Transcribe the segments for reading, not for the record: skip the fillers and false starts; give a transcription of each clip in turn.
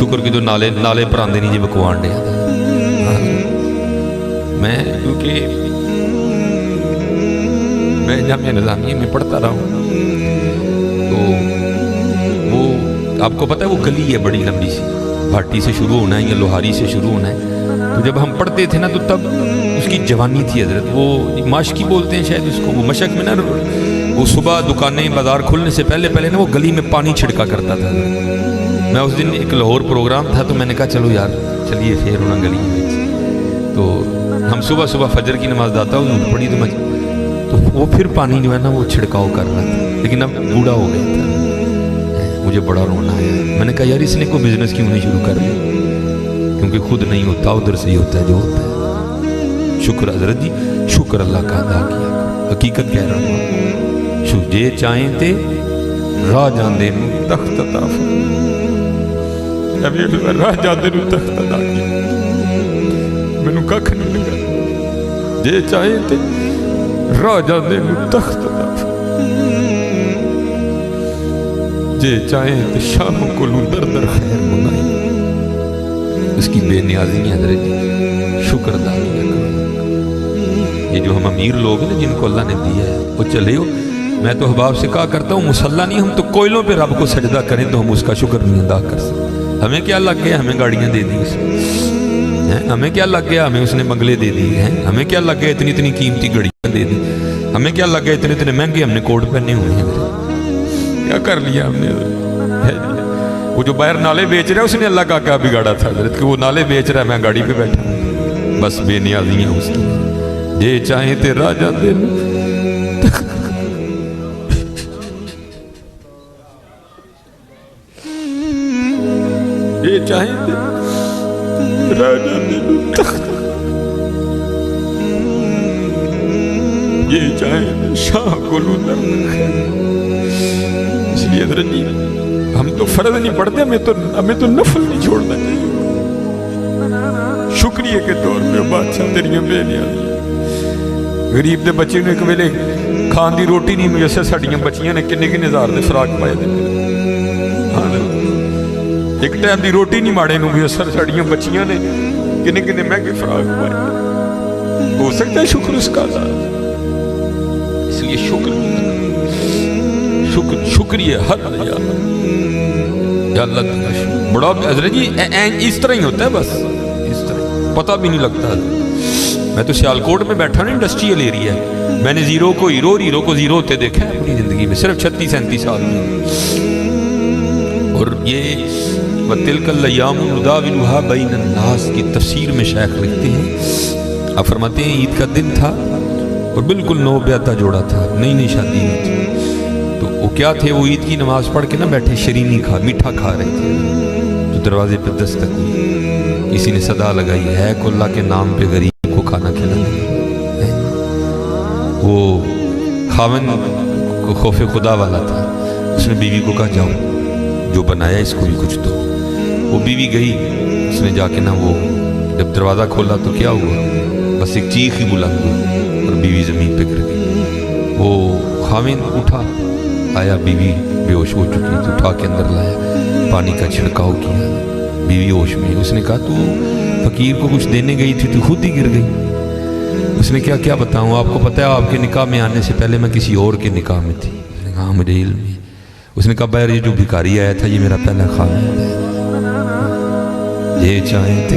شکر کہ جو نالے پراندے نہیں جی بکوان دیا میں کیونکہ میں جامعہ نظامیہ میں پڑھتا رہا ہوں تو وہ آپ کو پتہ ہے وہ گلی ہے بڑی لمبی سی، بھاٹی سے شروع ہونا ہے یا لوہاری سے شروع ہونا ہے، تو جب ہم پڑھتے تھے نا تو تب اس کی جوانی تھی حضرت، وہ ماشکی بولتے ہیں شاید اس کو، وہ مشق میں نا وہ صبح دکانیں بازار کھلنے سے پہلے نا وہ گلی میں پانی چھڑکا کرتا تھا۔ میں اس دن ایک لاہور پروگرام تھا تو میں نے کہا چلو یار چلیے پھر ہونا گلی میں، تو ہم صبح فجر کی نماز داتا ہوں پڑھی تو وہ پھر پانی جو ہے نا وہ چھڑکاؤ کر رہا تھا، لیکن اب بوڑھا ہو گیا تھا، مجھے بڑا رونا آیا۔ میں نے کہا یار اس نے کوئی بزنس کیوں نہیں شروع کر لیا، کیونکہ خود نہیں ہوتا ادھر سے ہی ہوتا ہے جو ہوتا ہے۔ شکر حضرت جی، شکر اللہ کا ادا کیا، حقیقت کہہ رہا ہوں، جے چاہیں تے راہ جاندے نو تخت عطا فرما، راہ جاندے نو تخت عطا کیا، مینو ککھ نہیں لگا، جے چاہیں تے راہ جاندے نو تخت عطا فرما، جے چاہیں تے شاہ کو در خیر منائی، اس کی بے نیازی ہے حضرت جی، شکر ادا کیا کرو۔ یہ جو ہم امیر لوگ ہیں جن کو اللہ نے دیا ہے وہ چلے ہو، میں تو احباب سے کہا کرتا ہوں مصلی نہیں، ہم تو کوئلوں پہ رب کو سجدہ کریں تو ہم اس کا شکر نہیں ادا کر سکتے۔ ہمیں کیا لگ گیا ہمیں گاڑیاں دے دی اس نے، ہمیں کیا لگ گیا ہمیں اس نے بنگلے دے دی ہیں، ہمیں کیا لگ گیا اتنی قیمتی گھڑیاں دے دی، ہمیں کیا لگ گیا اتنے مہنگے ہم نے کوٹ پہنے ہوئے ہیں، کیا کر لیا ہم نے۔ وہ جو باہر نالے بیچ رہا ہے اس نے اللہ کا کیا بگاڑا تھا حضرت کہ وہ نالے بیچ رہا ہے، میں گاڑی پہ بیٹھا ہوں، بس بے نیازی ہیں اس کی، جے چاہیں تے راہ جاندے نو یہ چاہیں تے راہ جاندے نو تخت، یہ چاہیں تے شاہ کو در خیر۔ اس لیے حضرت جی ہم تو فرض نہیں پڑھتے، ہمیں تو نفل نہیں چھوڑنا چاہیے۔ شکریہ کے طور پہ بادشاہ تیریاں بے نیازی، غریب دے بچے نے ایک ویلے کھان دی روٹی نہیں میسر، ساڑیاں بچیاں نے کنے ہزار دے فراق پائے دے، ایک ٹائم دی روٹی نہیں ماڑے نو میسر، ساڑیاں بچیاں نے کنے مہنگے فراق پائے، ہو سکتا ہے شکر اس کا ادا۔ اس لیے شکریہ حد یا اللہ بڑا حضرت جی اس طرح ہی ہوتا ہے، بس اس طرح پتہ بھی نہیں لگتا۔ میں تو سیالکوٹ میں بیٹھا نا، انڈسٹریل ایریا ہے، میں نے زیرو کو ہیرو کو زیرو ہوتے دیکھا ہے اپنی زندگی میں، صرف 36-37 سال میں۔ اور یہ وَتِلْكَ الْأَيَّامُ نُدَاوِلُهَا بَيْنَ النَّاسِ کی تفسیر میں شیخ لکھتے ہیں، آپ فرماتے ہیں عید کا دن تھا اور بالکل نو بیاتا جوڑا تھا، نئی شادی ہوئی تھی، تو وہ کیا تھے، وہ عید کی نماز پڑھ کے نا بیٹھے شرینی میٹھا کھا رہے تھے، تو دروازے پہ دستک ہوئی، کسی نے صدا لگائی ہے کو اللہ کے نام پہ غریب کو کھانا کھلانا۔ وہ خاوند کو خوف خدا والا تھا، اس نے بیوی کو کہا جاؤ جو بنایا اس کو بھی کچھ دو۔ وہ بیوی گئی، اس نے جا کے نا وہ جب دروازہ کھولا تو کیا ہوا، بس ایک چیخ ہی بلند ہوئی اور بیوی زمین پہ گر گئی۔ وہ خاوند اٹھا، آیا، بیوی بے ہوش ہو چکی تو اٹھا کے اندر لایا، پانی کا چھڑکاؤ کیا، بیوی ہوش میں۔ اس نے کہا تو فقیر کو کچھ دینے گئی تھی تو خود ہی گر گئی۔ اس نے کیا بتاؤں، آپ کو پتہ ہے آپ کے نکاح میں آنے سے پہلے میں کسی اور کے نکاح میں تھی۔ اس نے کہا مجھے علم ہے۔ اس نے کہا باہر یہ جو بھکاری آیا تھا یہ میرا پہلا خاوند ہے، یہ چاہیں تے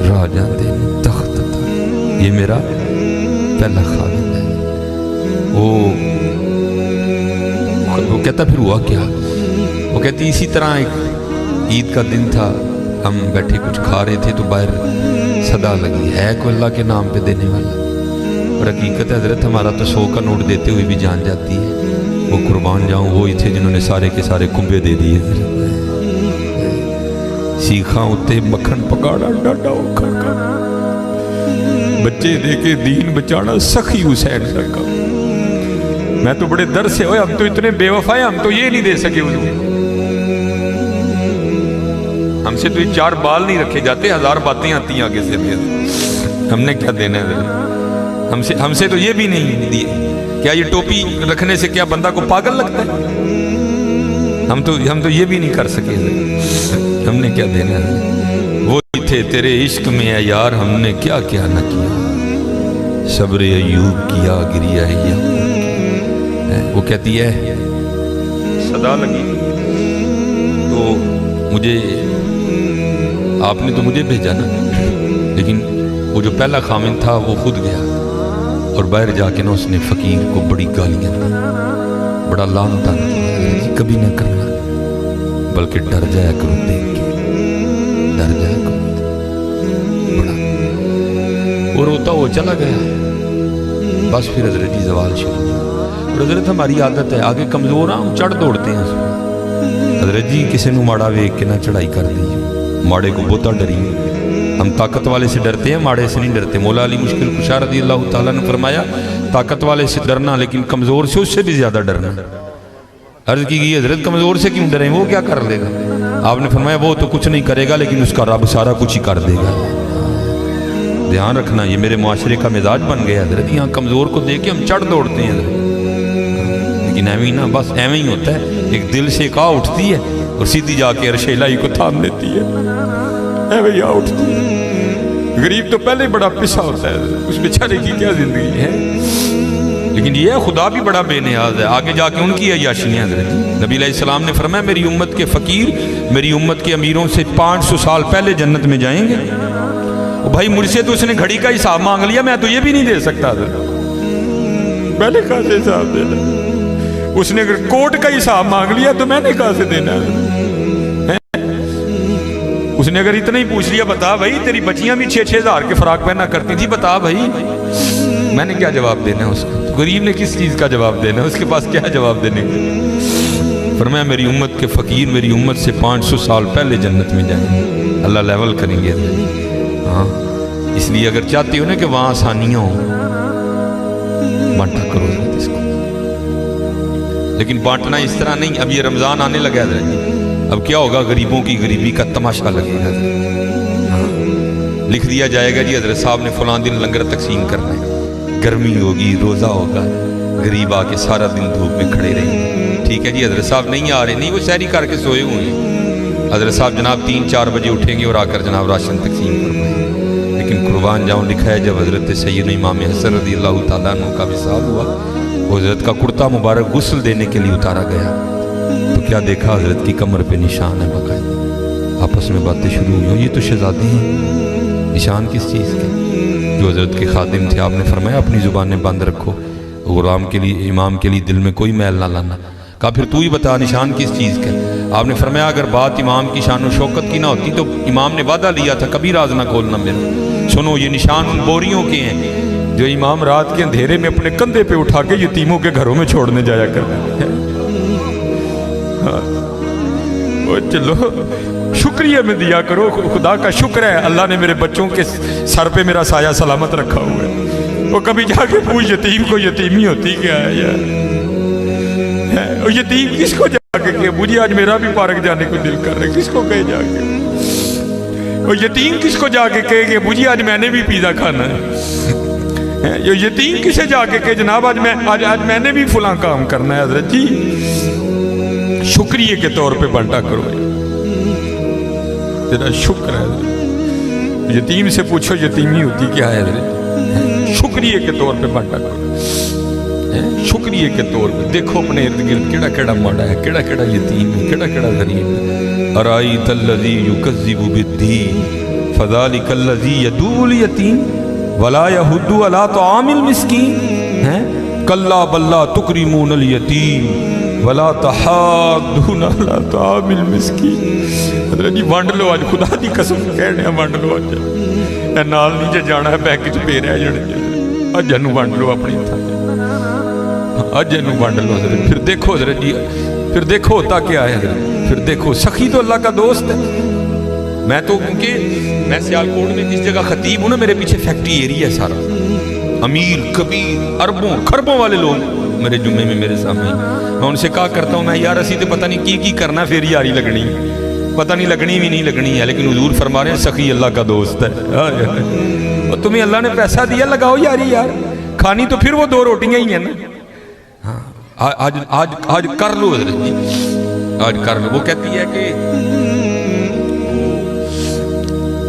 راہ جاندے نو تخت عطا، یہ میرا پہلا خاوند ہے۔ وہ کہتا پھر ہوا کیا، وہ کہتی اسی طرح ایک عید کا دن تھا، ہم بیٹھے کچھ کھا رہے تھے تو باہر صدا لگی ہے کو اللہ کے نام پہ دینے والا، اور حقیقت ہے حضرت ہمارا تو 100 کا نوٹ دیتے ہوئے بھی جان جاتی ہے۔ وہ قربان جاؤں وہی تھے جنہوں نے سارے کے سارے کنبے دے دیے، سیکھاں اتے مکھن پکاڑا ڈاڈا اوکھا کا، بچے دے کے دین بچانا سخی حسین کا۔ میں تو بڑے در سے ہوئے، ہم تو اتنے بے وفا ہیں، ہم تو یہ نہیں دے سکے حضور، ہم سے تو یہ 4 بال نہیں رکھے جاتے، 1000 باتیں آتی ہیں آگے سے، ہم نے کیا دینا ہے، ہم سے تو یہ بھی نہیں دیے۔ کیا یہ ٹوپی رکھنے سے کیا بندہ کو پاگل لگتا ہے؟ ہم تو یہ بھی نہیں کر سکے۔ ہم نے کیا دینا ہے؟ وہ تھے تیرے عشق میں اے یار، ہم نے کیا کیا نہ کیا، صبر ایوب کیا گریا ہے۔ وہ کہتی ہے صدا لگی تو مجھے، آپ نے تو مجھے بھیجا نا، لیکن وہ جو پہلا خامن تھا وہ خود گیا اور باہر جا کے نا اس نے فقیر کو بڑی گالیاں دی، بڑا لعن طعن کیا، کبھی نہ کرنا، بلکہ ڈر جایا کرو دیکھ کے، ڈر جایا کرو بڑا۔ اور روتا وہ چلا گیا۔ بس پھر حضرت جی زوال شروع، اور حضرت ہماری عادت ہے آگے کمزور ہم چڑھ دوڑتے ہیں۔ حضرت جی کسی نو ماڑا ویک کے نہ چڑھائی کر دی، ماڑے کو بہتا ڈری، ہم طاقت والے سے ڈرتے ہیں، ماڑے سے نہیں ڈرتے۔ مولا علی مشکل کشا رضی اللہ تعالیٰ نے فرمایا طاقت والے سے ڈرنا، لیکن کمزور سے اس سے بھی زیادہ ڈرنا۔ عرض کی گئی حضرت کمزور سے کیوں ڈریں، وہ کیا کر لے گا؟ آپ نے فرمایا وہ تو کچھ نہیں کرے گا، لیکن اس کا رب سارا کچھ ہی کر دے گا۔ دھیان رکھنا، یہ میرے معاشرے کا مزاج بن گیا حضرت، یہاں کمزور کو دیکھ کے ہم چڑھ دوڑتے ہیں حضرت، لیکن ایویں نا، بس ایویں ہی ہوتا ہے، ایک دل سے ایک آ اٹھتی ہے اور سیدھی جا کے عرش الہی کو تھام لیتی ہے، ایویں آ اٹھتی ہے۔ غریب تو پہلے بڑا پسا ہوتا ہے، اس بیچارے کی کیا زندگی ہے، لیکن یہ خدا بھی بڑا بے نیاز ہے، آگے جا کے ان کی عیاشیاں حضرت۔ نبی علیہ السلام نے فرمایا میری امت کے فقیر میری امت کے امیروں سے 500 سال پہلے جنت میں جائیں گے۔ بھائی مجھ سے تو اس نے گھڑی کا حساب مانگ لیا، میں تو یہ بھی نہیں دے سکتا حضرت، میں نے کہاں سے حساب دینا؟ اس نے اگر کوٹ کا حساب مانگ لیا تو میں نے کہاں سے دینا؟ اس نے اگر اتنا ہی پوچھ لیا بتا بھائی تیری بچیاں بھی 6-6 ہزار کے فراق پہنا کرتی تھی، بتا بھائی، میں نے کیا جواب دینا اس کو؟ غریب نے کس چیز کا جواب دینا؟ اس کے پاس کیا جواب دینے کا؟ فرمایا میری امت کے فقیر میری امت سے 500 سال پہلے جنت میں جائیں گے، اللہ لیول کریں گے۔ ہاں اس لیے اگر چاہتے ہو نا کہ وہاں آسانیاں ہوں، بانٹا کرو اس کو، لیکن بانٹنا اس طرح نہیں۔ اب یہ رمضان آنے لگا ہے، اب کیا ہوگا؟ غریبوں کی غریبی کا تماشا لگے گا، لکھ دیا جائے گا جی حضرت صاحب نے فلاں دن لنگر تقسیم کرنا ہے، گرمی ہوگی روزہ ہوگا، غریب آ کے سارا دن دھوپ میں کھڑے رہیں گے، ٹھیک ہے جی حضرت صاحب نہیں آ رہے، نہیں وہ سحری کر کے سوئے ہوئے ہیں، حضرت صاحب جناب 3-4 بجے اٹھیں گے اور آ کر جناب راشن تقسیم فرمائیں گے۔ لیکن قربان جاؤں لکھا ہے جب حضرت سیدنا امام حسن رضی اللہ تعالیٰ عنہ کا وصال ہوا، وہ حضرت کا کرتا مبارک غسل دینے کے لیے اتارا گیا تو کیا دیکھا؟ حضرت کی کمر پہ نشان ہے باقاعدہ۔ آپس میں باتیں شروع ہوئی، یہ تو شہزادی ہیں، نشان کس چیز کے؟ جو حضرت کے خادم تھے، آپ نے فرمایا اپنی زبانیں بند رکھو، غلام کے لیے امام کے لیے دل میں کوئی میل نہ لانا۔ کہا پھر تو ہی بتا نشان کس چیز کا؟ آپ نے فرمایا اگر بات امام کی شان و شوکت کی نہ ہوتی تو امام نے وعدہ لیا تھا کبھی راز نہ کھولنا میرا۔ سنو یہ نشان ان بوریوں کے ہیں جو امام رات کے اندھیرے میں اپنے کندھے پہ اٹھا کے یتیموں کے گھروں میں چھوڑنے جایا کرتے ہیں۔ چلو شکریہ میں دیا کرو، خدا کا شکر ہے اللہ نے میرے بچوں کے سر پہ میرا سایہ سلامت رکھا ہوا ہے۔ وہ کبھی جا کے پوچھ یتیم کو یتیمی ہوتی کیا ہے یار؟ یتیم کس کو جا کے کہ مجھے آج میرا بھی پارک جانے کو دل کر رہا ہے، کس کو کہے جا کے؟ وہ یتیم کس کو جا کے کہے کہ مجھے آج میں نے بھی پیزا کھانا ہے؟ یہ یتیم کسے جا کے کہ جناب آج میں نے بھی فلاں کام کرنا ہے؟ حضرت جی شکریہ کے طور پہ بانٹا کرو، تیرا شکر ہے۔ یتیم سے پوچھو یتیمی ہوتی کیا ہے حضرت، شکریہ کے طور پہ بانٹا کرو، شکریہ کے طور پہ۔ دیکھو اپنے ارد گرد کیڑا کیڑا ماڑا ہے، کیڑا کیڑا یتیم ہے، کیڑا کیڑا غریب ہے۔ ارائیت الذی یکذب بالدین فذلک الذی یدعو الیتیم ولا یحض علی طعام المسکین کلا بل لا تکرمون الیتیم ولا تحاضون علی طعام المسکین۔ حضرت جی ونڈ لو، آج خدا دی قسم کہنے ونڈ لو، آج نال نہیں جے جانا ہے بینک چ پے رہ جانے، اج نو ونڈ لو اپنی تھان، اج نو ونڈ لو حضرت۔ پھر دیکھو حضرت جی، پھر دیکھو ہوتا کیا ہے حضرت، پھر دیکھو سخی تو اللہ کا دوست ہے۔ میں تو کیونکہ میں سیالکوٹ میں جس جگہ خطیب ہوں نا، میرے پیچھے فیکٹری ایریا ہے سارا، امیر کبیر اربوں خربوں والے لوگ میرے جمعے میں میرے سامنے۔ میں ان سے کہا کرتا ہوں میں یار اسی تو پتہ نہیں کی کرنا، پھر یاری لگنی، پتہ نہیں لگنی بھی نہیں لگنی ہے، لیکن حضور فرما رہے ہیں سخی اللہ کا دوست ہے۔ اور تمہیں اللہ نے پیسہ دیا، لگاؤ یاری یار، کھانی تو پھر وہ 2 روٹیاں ہی ہیں نا۔ آج کر لو حضرت جی، آج کر لو۔ وہ کہتی ہے کہ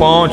5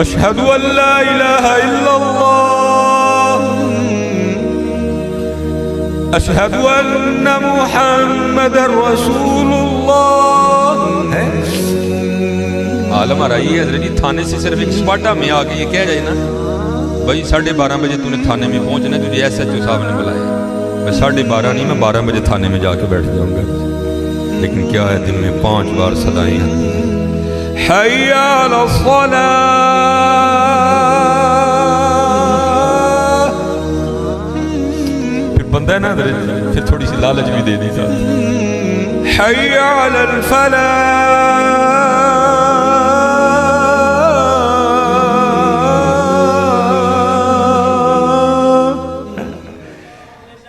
اشہدو ان لا الہ الا اللہ اشہدو ان محمد رسول اللہ. عالم آ رہی ہے حضرت جی تھانے سے صرف ایک سپاٹا میں آ کے یہ کہہ جائے نا بھائی 12:30 بجے تو نے تھانے میں پہنچنا ہے, تجھے ایس ایچ او صاحب نے بلایا, میں 12:30 نہیں, میں 12 بجے تھانے میں جا کے بیٹھ جاؤں گا. لیکن کیا ہے دن میں 5 بار صدائیں آتی ہیں, حی علی الصلاۃ, پھر بندہ ہے نا پھر تھوڑی سی لالچ بھی دے دی جاتی, حی علی الفلاح.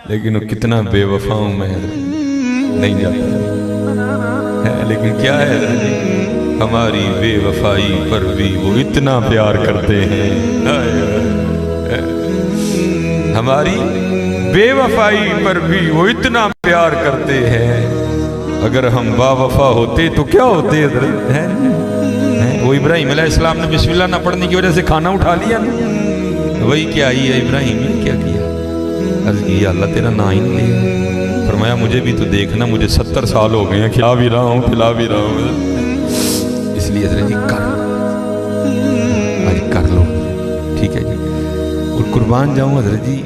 لیکن وہ کتنا بے وفا ہوں میں نہیں جاتا ہے, لیکن کیا ہے ہماری بے وفائی پر بھی وہ اتنا پیار کرتے ہیں, ہماری بے وفائی پر بھی وہ اتنا پیار کرتے ہیں. اگر ہم با وفا ہوتے تو کیا ہوتے حضرت, وہ ابراہیم علیہ السلام نے بسم اللہ نہ پڑھنے کی وجہ سے کھانا اٹھا لیا نا, وہی کیا ہی ہے ابراہیم نے کیا کیا, عرض کی یا اللہ تیرا نا ہی نہیں لیا, فرمایا مجھے بھی تو دیکھنا, مجھے 70 سال ہو گئے ہیں, کھلا بھی رہا ہوں پھلا بھی رہا ہوں. اس لیے حضرت جی کر لو, آج کر لو, ٹھیک ہے جی. اور قربان جاؤں حضرت جی